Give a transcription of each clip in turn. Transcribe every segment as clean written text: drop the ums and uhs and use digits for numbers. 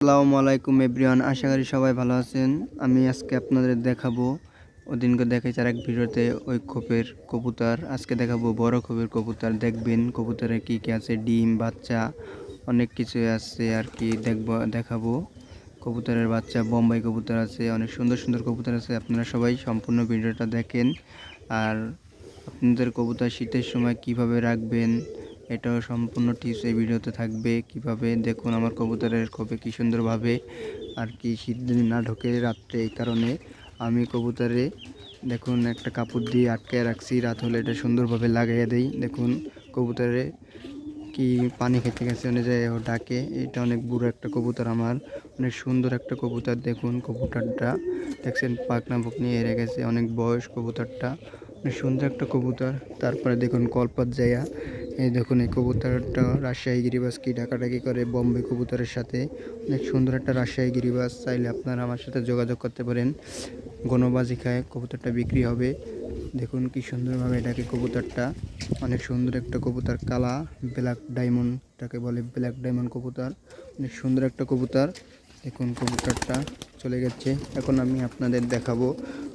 আসসালামু আলাইকুম এভরিওয়ান, আশা করি সবাই ভালো আছেন। আমি আজকে আপনাদের দেখাবো, ওদিনকে দেখাইছি আরেক ভিডিওতে ওই খোপের কবুতর। আজকে দেখাবো বড় খোপের কবুতর। দেখবেন কবুতরে কি কি আছে, ডিম বাচ্চা অনেক কিছু আছে আর কি দেখাবো। কবুতরের বাচ্চা বোম্বাই কবুতর আছে, অনেক সুন্দর সুন্দর কবুতর আছে। আপনারা সবাই সম্পূর্ণ ভিডিওটা দেখেন। আর আপনাদের কবুতর শীতের সময় কিভাবে রাখবেন এটাও সম্পূর্ণ টিপস এই ভিডিওতে থাকবে। কিভাবে দেখুন আমার কবুতরের খোপে কি সুন্দরভাবে আর কি শীত দিন না ঢোকে রাত্রে, এই কারণে আমি কবুতরে দেখুন একটা কাপড় দিয়ে আটকে রাখছি। রাত হলে এটা সুন্দরভাবে লাগাইয়া দেই। দেখুন কবুতরে কি পানি খেতে গেছে অনুযায়ী ও ডাকে। এটা অনেক বুড়ো একটা কবুতর, আমার অনেক সুন্দর একটা কবুতর। দেখুন কবুতরটা দেখছেন পাখনা বুকনি এড়ে গেছে, অনেক বয়স কবুতরটা, অনেক সুন্দর একটা কবুতর। তারপরে দেখুন কলপাত জায়গা, এই দেখুন এই কবুতরটা রাজশাহী গিরিবাজ কি ডাকাডাকি করে বোম্বে কবুতরের সাথে। অনেক সুন্দর একটা রাজশাহী গিরিবাজ, চাইলে আপনারা আমার সাথে যোগাযোগ করতে পারেন। গণবাজি খায় কবুতরটা বিক্রি হবে। দেখুন কি সুন্দরভাবে এটাকে কবুতরটা, অনেক সুন্দর একটা কবুতর, কালা ব্ল্যাক ডায়মন্ড, এটাকে বলে ব্ল্যাক ডায়মন্ড কবুতর, অনেক সুন্দর একটা কবুতর। দেখুন কবুতরটা চলে গেছে। এখন আমি আপনাদের দেখাবো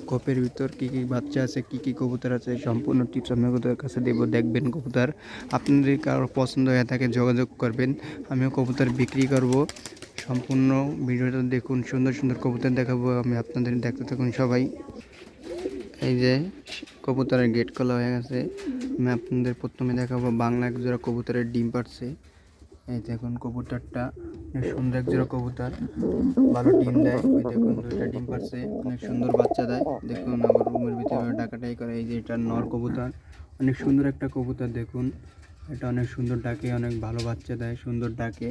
খোপের ভিতর কি কি বাচ্চা আছে, কি কি কবুতর আছে, সম্পূর্ণ টিপস আপনাদের কাছে দেবো। দেখবেন কবুতর আপনাদের কারো পছন্দ হয়ে থাকে যোগাযোগ করবেন, আমিও কবুতর বিক্রি করব। সম্পূর্ণ ভিডিওটা দেখুন, সুন্দর সুন্দর কবুতর দেখাবো আমি আপনাদের, দেখতে থাকুন সবাই। এই যে কবুতরের গেট খোলা হয়ে গেছে। আমি আপনাদের প্রথমে দেখাবো বাংলা এক জোড়া কবুতরের ডিম পাড়ছে। এই দেখুন কবুতরটা অনেক সুন্দর এক জোড়া কবুতর, ভালো ডিম দেয়। ওই দেখুন দুইটা ডিম পাড়ছে, অনেক সুন্দর বাচ্চা দেয়। দেখুন আবার রুমের ভিতরে ডাকাটাই করে। এই যে এটা নর কবুতর, অনেক সুন্দর একটা কবুতর। দেখুন এটা অনেক সুন্দর ডাকে, অনেক ভালো বাচ্চা দেয়, সুন্দর ডাকে।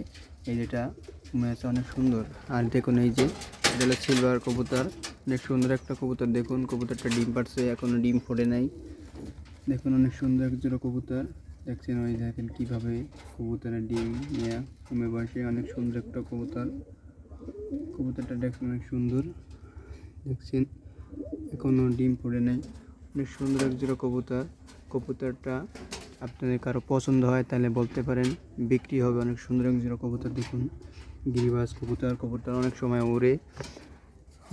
এই যেটা ঘুমে আছে অনেক সুন্দর। আর দেখুন এই যে এটা হলো সিলভার কবুতর, অনেক সুন্দর একটা কবুতর। দেখুন কবুতরটা ডিম পাড়ছে, এখনো ডিম ফোটে নাই। দেখুন অনেক সুন্দর এক জোড়া কবুতর। দেখছেন ওই দেখেন কীভাবে কবুতরের ডিম নিয়ে ঘুমে বসে, অনেক সুন্দর একটা কবুতর। কবুতরটা দেখছেন অনেক সুন্দর, দেখছেন এখনও ডিম পড়ে নাই। অনেক সুন্দর এক জোড়া কবুতর। কবুতরটা আপনাদের কারো পছন্দ হয় তাহলে বলতে পারেন, বিক্রি হবে। অনেক সুন্দর এক জোড়া কবুতর। দেখুন গিরিবাজ কবুতর, কবুতর অনেক সময় ওড়ে,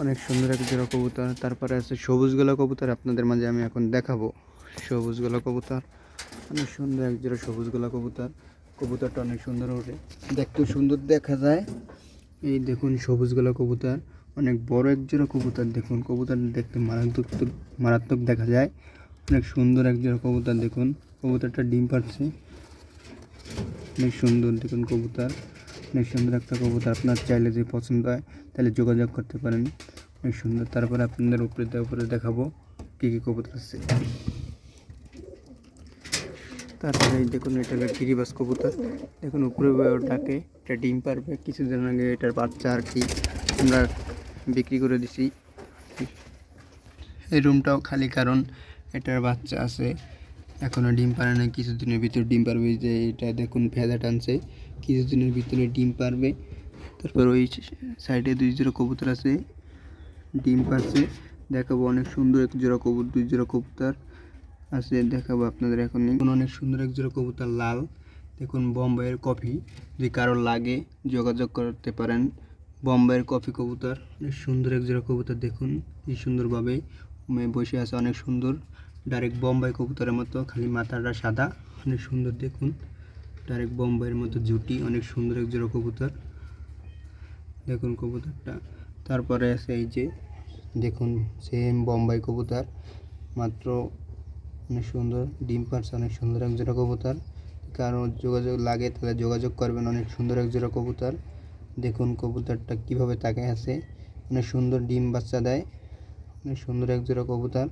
অনেক সুন্দর এক জোড়া কবুতর। তারপরে আছে সবুজ গলা কবুতর, আপনাদের মাঝে আমি এখন দেখাবো সবুজ গলা কবুতর। অনেক সুন্দর এক জোড়া সবুজ গলা কবুতর। কবুতরটা অনেক সুন্দর ওঠে, দেখতেও সুন্দর দেখা যায়। এই দেখুন সবুজ গলা কবুতর, অনেক বড় এক জোড়া কবুতর। দেখুন কবুতর দেখতে মারাত্মক মারাত্মক দেখা যায়, অনেক সুন্দর এক জোড়া কবুতর। দেখুন কবুতরটা ডিম পাড়ছে, অনেক সুন্দর। দেখুন কবুতর অনেক সুন্দর একটা কবুতর, আপনার চাইলে যদি পছন্দ হয় তাহলে যোগাযোগ করতে পারেন, অনেক সুন্দর। তারপরে আপনাদের উপরে দেখাবো কী কী কবুতর আছে। তারপরে দেখুন এটা হলো গিরিবাজ কবুতর। দেখুন উপরে ওটাকে, এটা ডিম পারবে কিছুদিন আগে, এটার বাচ্চা আর কি আমরা বিক্রি করে দিছি। এই রুমটাও খালি, কারণ এটার বাচ্চা আছে, এখনও ডিম পারে না, কিছুদিনের ভিতরে ডিম পারবে। যে এটা দেখুন ভেজা টানছে, কিছুদিনের ভিতরে ডিম পারবে। তারপর ওই সাইডে দুই জোড়া কবুতর আছে, ডিম পারছে। দেখাবো অনেক সুন্দর এক জোড়া কবুতর, দুই জোড়া কবুতর আছে দেখাবো আপনাদের এখন। অনেক সুন্দর এক জোড়া কবুতর লাল। দেখুন বোম্বাইয়ের কফি, যদি কারোর লাগে যোগাযোগ করতে পারেন। বোম্বাইয়ের কফি কবুতর, অনেক সুন্দর এক জোড়া কবুতর। দেখুন কি সুন্দরভাবে বসে আছে, অনেক সুন্দর, ডাইরেক্ট বোম্বাই কবুতরের মতো, খালি মাথাটা সাদা, অনেক সুন্দর। দেখুন ডাইরেক্ট বোম্বাইয়ের মতো জুটি, অনেক সুন্দর এক জোড়া কবুতর। দেখুন কবুতরটা। তারপরে আছে এই যে দেখুন সেম বোম্বাই কবুতর, মাত্র অনেক সুন্দর ডিম পারছে, অনেক সুন্দর এক জোড়া কবুতর। কারো যোগাযোগ লাগে তাহলে যোগাযোগ করবেন, অনেক সুন্দর এক জোড়া কবুতর। দেখুন কবুতরটা কীভাবে তাকায় আছে, অনেক সুন্দর ডিম বাচ্চা দেয়, অনেক সুন্দর এক জোড়া কবুতর।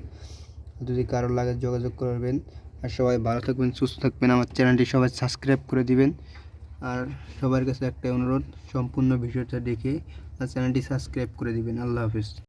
যদি কারো লাগে যোগাযোগ করবেন। আর সবাই ভালো থাকবেন, সুস্থ থাকবেন, আমার চ্যানেলটি সবাই সাবস্ক্রাইব করে দিবেন। আর সবার কাছে একটা অনুরোধ, সম্পূর্ণ ভিডিওটা দেখে আর চ্যানেলটি সাবস্ক্রাইব করে দিবেন। আল্লাহ হাফিজ।